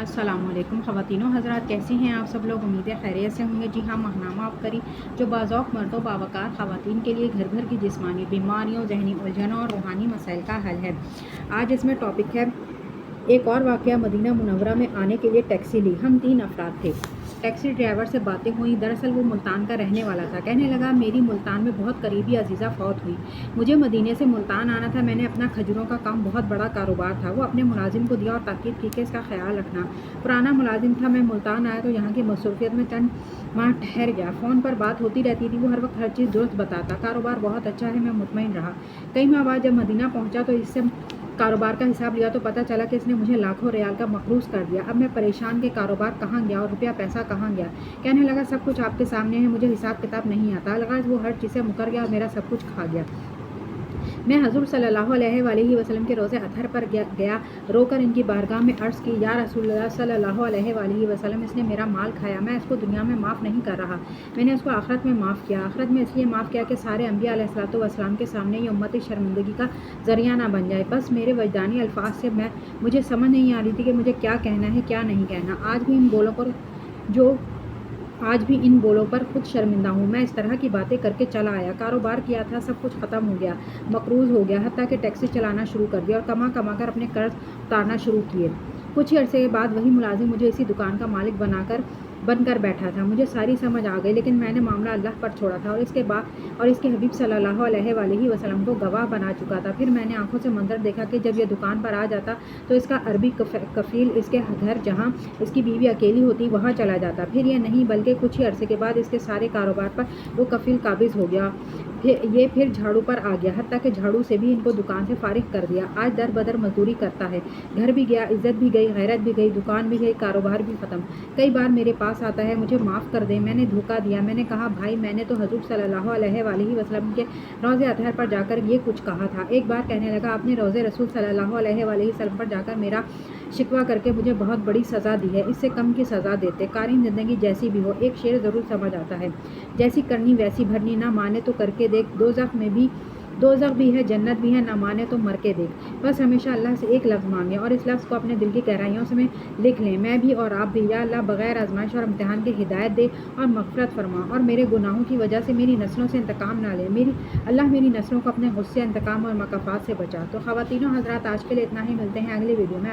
अस्सलामुअलैकुम ख़वातीनो हज़रात, कैसी हैं आप सब लोग। उम्मीद है खैरियत से होंगे। जी हाँ, माहनामा आबकारी जो बाज़ौक़ मर्दों बावकार ख़वातीन के लिए घर घर की जिस्मानी बीमारियों, ज़हनी उलझनों और रूहानी मसाइल का हल है। आज इसमें टॉपिक है एक और वाक़या। मदीना मुनव्वरा में आने के लिए टैक्सी ली। हम 3 अफराद थे। टैक्सी ड्राइवर से बातें हुई। दरअसल वो मुल्तान का रहने वाला था। कहने लगा, मेरी मुल्तान में बहुत करीबी अजीज़ा फ़ौत हुई। मुझे मदीने से मुल्तान आना था। मैंने अपना खजूरों का काम बहुत बड़ा कारोबार था वो अपने मुलाजिम को दिया और ताकीद की कि इसका ख्याल रखना। पुराना मुलाजिम था। मैं मुल्तान आया तो यहाँ की मसरूफियत में चंद माह ठहर गया। फ़ोन पर बात होती रहती थी। वो हर वक्त हर चीज़ दुरुस्त बताता। कारोबार बहुत अच्छा है। मैं मुतमईन रहा। कई माह बाद जब मदीना पहुँचा तो इससे कारोबार का हिसाब लिया तो पता चला कि इसने मुझे लाखों रियाल का मकरूज़ कर दिया। अब मैं परेशान कि कारोबार कहाँ गया और रुपया पैसा कहाँ गया। कहने लगा, सब कुछ आपके सामने है, मुझे हिसाब किताब नहीं आता। लगा वो हर चीज़ से मुकर गया और मेरा सब कुछ खा गया। मैं हज़ूर सल्लल्लाहु अलैहि वसल्लम के रोज़े अतहर पर गया। रोकर इनकी बारगाह में अर्ज़ की, या रसूलल्लाह सल्लल्लाहु अलैहि वसल्लम, इसने मेरा माल खाया। मैं इसको दुनिया में माफ़ नहीं कर रहा। मैंने उसको आखिरत में माफ़ किया। आखिरत में इसलिए माफ़ किया कि सारे अंबिया अलैहिस्सलातु वस्सलाम के सामने ये उम्मती शर्मिंदगी का ज़रिया ना बन जाए। बस मेरे वजदानी अल्फाज से मुझे समझ नहीं आ रही थी कि मुझे क्या कहना है क्या नहीं कहना। आज भी इन बोलों पर खुद शर्मिंदा हूँ। मैं इस तरह की बातें करके चला आया। कारोबार किया था, सब कुछ ख़त्म हो गया, मकरूज़ हो गया, हत्ता कि टैक्सी चलाना शुरू कर दिया और कमा कमा कर अपने कर्ज उतारना शुरू किए। कुछ ही अरसे के बाद वही मुलाजिम मुझे इसी दुकान का मालिक बनकर बैठा था। मुझे सारी समझ आ गई, लेकिन मैंने मामला अल्लाह पर छोड़ा था और इसके हबीब सल्लल्लाहु अलैहि वसल्लम को गवाह बना चुका था। फिर मैंने आंखों से मंजर देखा कि जब ये दुकान पर आ जाता तो इसका अरबी कफ़ील इसके घर, जहाँ इसकी बीवी अकेली होती, वहाँ चला जाता। फिर ये नहीं बल्कि कुछ ही अरसे के बाद इसके सारे कारोबार पर वो कफ़ील काबिज़ हो गया। फिर झाड़ू पर आ गया, हत्ता कि झाड़ू से भी इनको दुकान से फारिग कर दिया। आज दर बदर मजदूरी करता है। घर भी गया, इज़्ज़त भी गई, गैरत भी गई, दुकान भी गई, कारोबार भी ख़त्म। कई बार मेरे पास आता है, मुझे माफ़ कर दें, मैंने धोखा दिया। मैंने कहा, भाई, मैंने तो हज़ूर सल्लल्लाहु अलैहि वसल्लम के रोज़े अतहर पर जाकर ये कुछ कहा था। एक बार कहने लगा, आपने रोज़े रसूल सल्लल्लाहु अलैहि वसल्लम पर जाकर मेरा शिकवा करके मुझे बहुत बड़ी सज़ा दी है। इससे कम की सज़ा देते। कारीन ज़िंदगी जैसी भी हो, एक शेर ज़रूर समझ आता है, जैसी करनी वैसी भरनी। ना माने तो करके देख, दोज़ख भी है, जन्नत भी है, ना माने तो मर के देख। बस हमेशा अल्लाह से एक लफ्ज़ मांगे और इस लफ्ज़ को अपने दिल की गहराइयों से में लिख लें। मैं भी और आप भी। या अल्लाह, बग़ैर आज़माइश और इम्तिहान के हिदायत दे और मग़फ़िरत फरमा और मेरे गुनाहों की वजह से मेरी नस्लों से इंतकाम ना ले। मेरी नस्लों को अपने गुस्से, इंतकाम और मकाफ़ात से बचा। तो ख़वातीनो हज़रात, आज के लिए इतना ही। मिलते हैं अगली वीडियो में।